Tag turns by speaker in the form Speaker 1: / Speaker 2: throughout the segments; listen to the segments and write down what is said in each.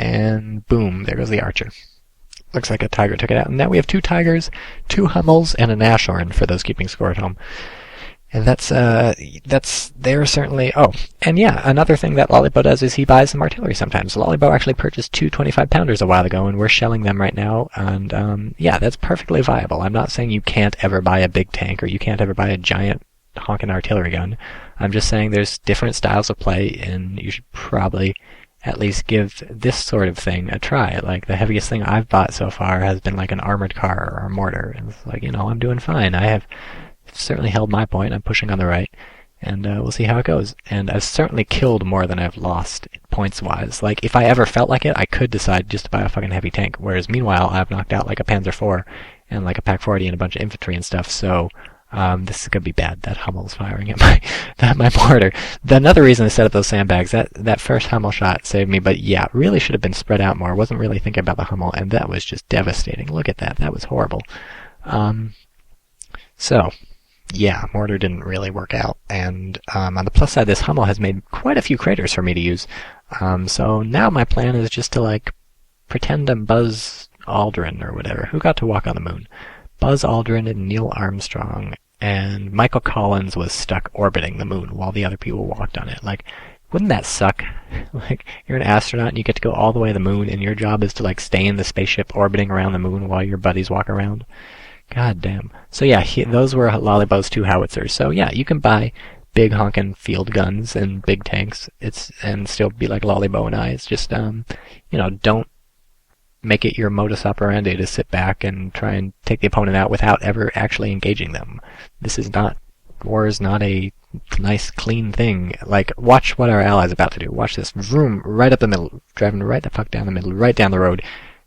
Speaker 1: and boom, there goes the archer. Looks like a tiger took it out. And now we have 2 tigers, 2 Hummels, and a Nashorn for those keeping score at home. And they're certainly, oh, and yeah, another thing that Lollybo does is he buys some artillery sometimes. Lollybo actually purchased 2 25-pounders a while ago, and we're shelling them right now, and yeah, that's perfectly viable. I'm not saying you can't ever buy a big tank, or you can't ever buy a giant honking artillery gun. I'm just saying there's different styles of play, and you should probably at least give this sort of thing a try. Like, the heaviest thing I've bought so far has been like an armored car or a mortar, and it's like, I'm doing fine. I have certainly held my point. I'm pushing on the right, and we'll see how it goes. And I've certainly killed more than I've lost points-wise. Like, if I ever felt like it, I could decide just to buy a fucking heavy tank, whereas meanwhile, I've knocked out like a Panzer IV and like a Pak-40 and a bunch of infantry and stuff, so this is going to be bad. That Hummel's firing at my mortar. Another reason I set up those sandbags, that first Hummel shot saved me, but yeah, really should have been spread out more. Wasn't really thinking about the Hummel, and that was just devastating. Look at that. That was horrible. So, yeah, mortar didn't really work out, and on the plus side, this Hummel has made quite a few craters for me to use. So now my plan is just to, like, pretend I'm Buzz Aldrin or whatever. Who got to walk on the moon? Buzz Aldrin and Neil Armstrong, and Michael Collins was stuck orbiting the moon while the other people walked on it. Like, wouldn't that suck? Like, you're an astronaut and you get to go all the way to the moon, and your job is to, like, stay in the spaceship orbiting around the moon while your buddies walk around. God damn. So yeah, those were Lollybo's 2 howitzers. So yeah, you can buy big honkin' field guns and big tanks. And still be like Lollybo and I. It's just don't make it your modus operandi to sit back and try and take the opponent out without ever actually engaging them. War is not a nice, clean thing. Like, watch what our allies about to do. Watch this. Vroom, right up the middle. Driving right the fuck down the middle, right down the road.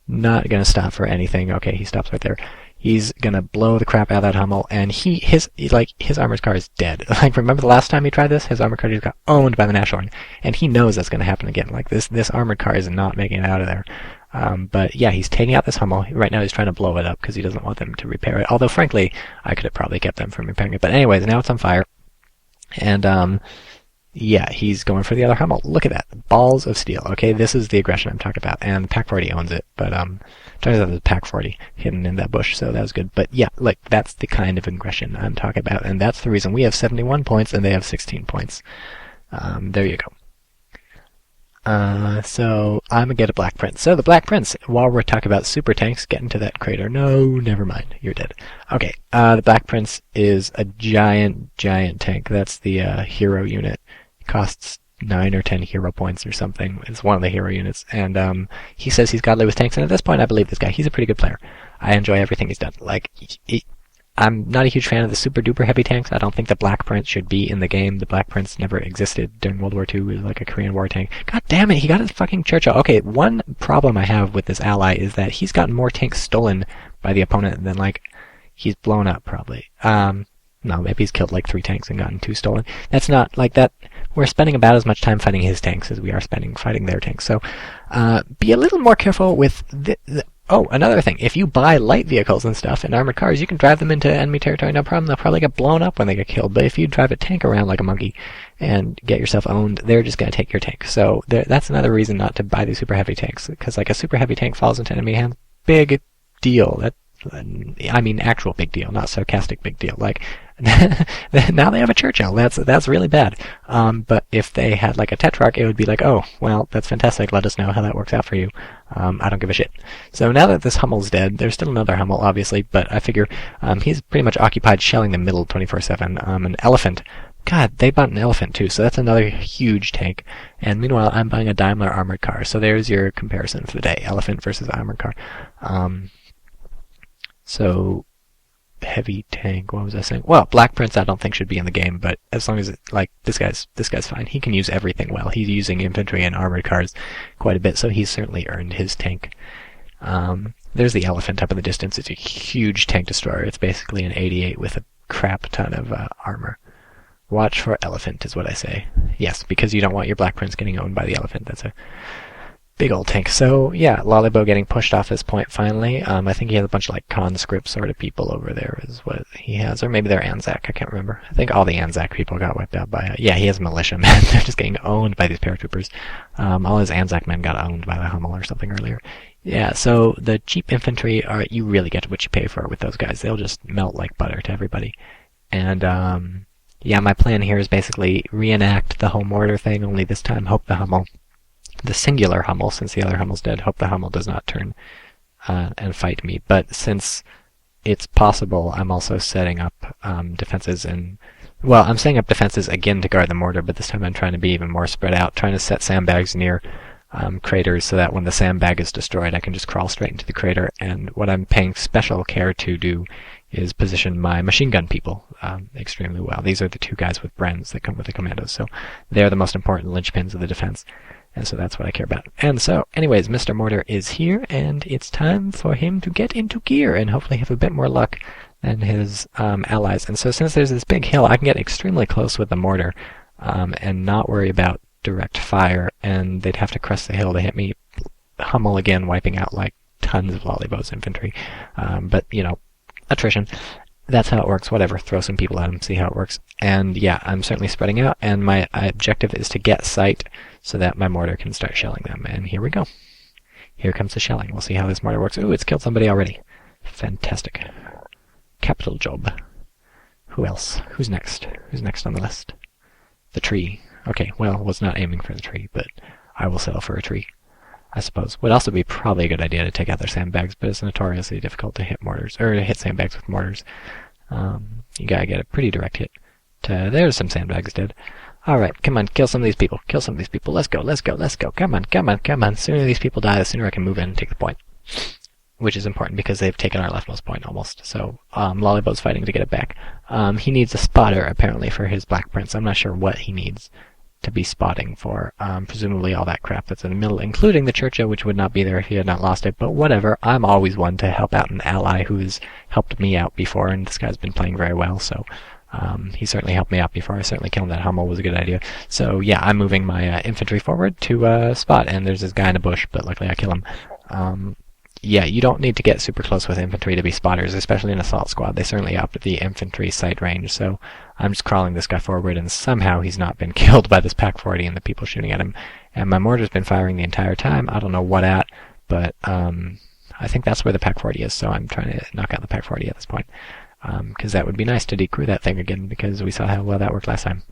Speaker 1: Not gonna stop for anything. Okay, he stops right there. He's gonna blow the crap out of that Hummel, and his armored car is dead. Like, remember the last time he tried this? His armored car just got owned by the Nashorn, and he knows that's gonna happen again. Like, this armored car is not making it out of there. But yeah, he's taking out this Hummel. Right now he's trying to blow it up because he doesn't want them to repair it. Although, frankly, I could have probably kept them from repairing it. But anyways, now it's on fire. And, yeah, he's going for the other Hummel. Look at that. Balls of steel. Okay, this is the aggression I'm talking about. And the Pak-40 owns it. But, turns out there's a Pak-40 hidden in that bush, so that was good. But yeah, like, that's the kind of aggression I'm talking about. And that's the reason we have 71 points and they have 16 points. There you go. So I'm gonna get a Black Prince. So the Black Prince, while we're talking about super tanks, get into that crater. No, never mind. You're dead. Okay, the Black Prince is a giant tank. That's the hero unit. It costs 9 or 10 hero points or something. It's one of the hero units. And he says he's godly with tanks, and at this point I believe this guy. He's a pretty good player. I enjoy everything he's done. Like, I'm not a huge fan of the super duper heavy tanks. I don't think the Black Prince should be in the game. The Black Prince never existed during World War II. It was like a Korean War tank. God damn it, he got his fucking Celchuuu. Okay, one problem I have with this ally is that he's gotten more tanks stolen by the opponent than, like, he's blown up, probably. No, maybe he's killed like 3 tanks and gotten 2 stolen. That's not like that. We're spending about as much time fighting his tanks as we are spending fighting their tanks. So, be a little more careful with oh, another thing. If you buy light vehicles and stuff and armored cars, you can drive them into enemy territory, no problem. They'll probably get blown up when they get killed. But if you drive a tank around like a monkey and get yourself owned, they're just going to take your tank. So that's another reason not to buy these super heavy tanks. Because like a super heavy tank falls into enemy hands, big deal. I mean actual big deal, not sarcastic big deal. Like, now they have a Celchuuu. That's really bad. But if they had like a Tetrarch, it would be like, oh, well, that's fantastic. Let us know how that works out for you. I don't give a shit. So now that this Hummel's dead, there's still another Hummel, obviously, but I figure he's pretty much occupied shelling the middle 24/7. An elephant. God, they bought an elephant too, so that's another huge tank. And meanwhile, I'm buying a Daimler armored car. So there's your comparison for the day: elephant versus armored car. So heavy tank. What was I saying? Well, Black Prince I don't think should be in the game, but as long as this guy's fine. He can use everything well. He's using infantry and armored cars quite a bit, so he's certainly earned his tank. There's the elephant up in the distance. It's a huge tank destroyer. It's basically an 88 with a crap ton of armor. Watch for elephant is what I say. Yes, because you don't want your Black Prince getting owned by the elephant. Big old tank. So yeah, Lollybo getting pushed off this point finally. I think he has a bunch of like conscript sort of people over there is what he has, or maybe they're Anzac. I can't remember. I think all the Anzac people got wiped out by. Yeah, he has militia men. They're just getting owned by these paratroopers. All his Anzac men got owned by the Hummel or something earlier. Yeah, so the cheap infantry are you really get what you pay for with those guys. They'll just melt like butter to everybody. And yeah, my plan here is basically reenact the whole mortar thing. Only this time, hope the Hummel. The singular Hummel, since the other Hummel's dead, hope the Hummel does not turn and fight me. But since it's possible, I'm also setting up defenses and... Well, I'm setting up defenses again to guard the mortar, but this time I'm trying to be even more spread out, trying to set sandbags near craters so that when the sandbag is destroyed, I can just crawl straight into the crater. And what I'm paying special care to do is position my machine gun people extremely well. These are the two guys with Brens that come with the commandos, so they're the most important linchpins of the defense. And so that's what I care about. And so, anyways, Mr. Mortar is here, and it's time for him to get into gear and hopefully have a bit more luck than his allies. And so since there's this big hill, I can get extremely close with the mortar and not worry about direct fire, and they'd have to crest the hill to hit me. Hummel again, wiping out like tons of Lollybo's infantry. But, you know, attrition. That's how it works. Whatever. Throw some people at him, see how it works. And yeah, I'm certainly spreading out, and my objective is to get sight so that my mortar can start shelling them. And here we go. Here comes the shelling. We'll see how this mortar works. Ooh, it's killed somebody already. Fantastic. Capital job. Who else? Who's next? Who's next on the list? The tree. Okay, well, was not aiming for the tree, but I will settle for a tree, I suppose. Would also be probably a good idea to take out their sandbags, but it's notoriously difficult to hit mortars, or to hit sandbags with mortars. You gotta get a pretty direct hit. There's some sandbags dead. Alright, come on, kill some of these people. Kill some of these people. Let's go, let's go, let's go. Come on, come on, come on. The sooner these people die, the sooner I can move in and take the point. Which is important because they've taken our leftmost point almost. So, Lollybo's fighting to get it back. He needs a spotter, apparently, for his Black Prince. I'm not sure what he needs to be spotting for. Presumably all that crap that's in the middle, including the TychoCelchuuu, which would not be there if he had not lost it. But whatever, I'm always one to help out an ally who's helped me out before, and this guy's been playing very well, so... he certainly helped me out before. I certainly killing that Hummel was a good idea. So yeah, I'm moving my infantry forward to spot, and there's this guy in a bush, but luckily I kill him. Yeah, you don't need to get super close with infantry to be spotters, especially in assault squad. They certainly upped the infantry sight range, so I'm just crawling this guy forward, and somehow he's not been killed by this Pack 40 and the people shooting at him. And my mortar's been firing the entire time. I don't know what at, but I think that's where the Pack 40 is, so I'm trying to knock out the Pack 40 at this point. Because that would be nice to decrew that thing again, because we saw how well that worked last time.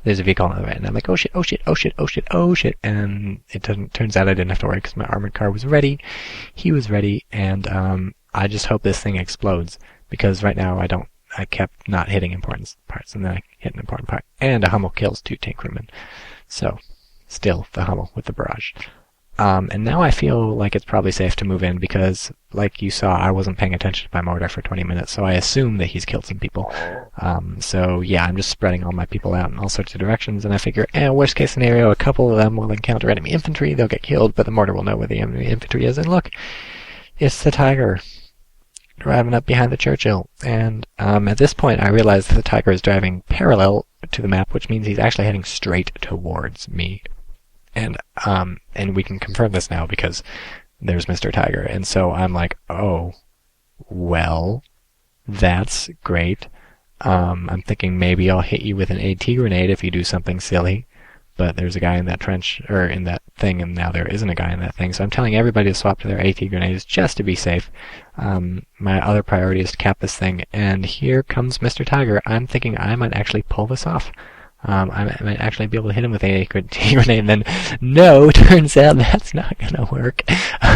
Speaker 1: There's a vehicle on the way, and I'm like, oh shit, oh shit, oh shit, oh shit, oh shit, and it turns out I didn't have to worry because my armored car was ready, he was ready, and I just hope this thing explodes, because right now I kept not hitting important parts, and then I hit an important part, and a Hummel kills 2 tank crewmen. So, still the Hummel with the barrage. And now I feel like it's probably safe to move in because, like you saw, I wasn't paying attention to my mortar for 20 minutes, so I assume that he's killed some people. So yeah, I'm just spreading all my people out in all sorts of directions, and I figure, worst case scenario, a couple of them will encounter enemy infantry, they'll get killed, but the mortar will know where the enemy infantry is, and look, it's the Tiger driving up behind the TychoCelchuuu. And at this point, I realize that the Tiger is driving parallel to the map, which means he's actually heading straight towards me. And we can confirm this now because there's Mr. Tiger. And so I'm like, oh, well, that's great. I'm thinking maybe I'll hit you with an AT grenade if you do something silly. But there's a guy in that trench, or in that thing, and now there isn't a guy in that thing. So I'm telling everybody to swap to their AT grenades just to be safe. My other priority is to cap this thing. And here comes Mr. Tiger. I'm thinking I might actually pull this off. I might actually be able to hit him with a grenade, and then, no, turns out that's not gonna work,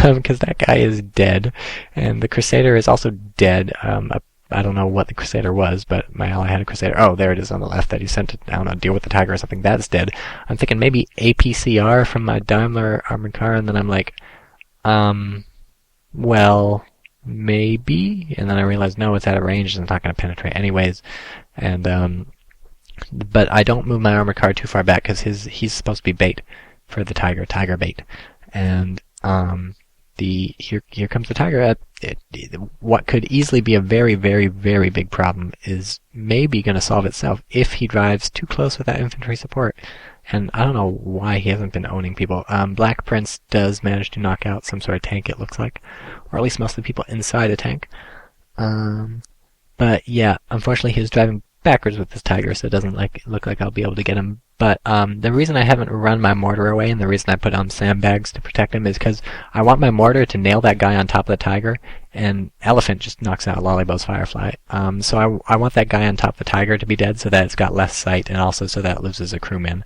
Speaker 1: because that guy is dead, and the Crusader is also dead. I don't know what the Crusader was, but my ally had a Crusader. Oh, there it is on the left that he sent to, I don't know, deal with the Tiger or something. That's dead. I'm thinking maybe APCR from my Daimler armored car, and then I'm like, well, maybe, and then I realized, no, it's out of range, and it's not gonna penetrate anyways, and, but I don't move my armored car too far back because he's supposed to be bait for the Tiger bait. And here comes the Tiger. What could easily be a very, very, very big problem is maybe going to solve itself if he drives too close with that infantry support. and I don't know why he hasn't been owning people. Black Prince does manage to knock out some sort of tank, it looks like, or at least most of the people inside a tank. But yeah, unfortunately he was driving backwards with this tiger, so it doesn't look like I'll be able to get him. But the reason I haven't run my mortar away and the reason I put on sandbags to protect him is because I want my mortar to nail that guy on top of the tiger, and Elephant just knocks out Lollybow's Firefly. So I want that guy on top of the tiger to be dead so that it's got less sight, and also so that it loses a crewman.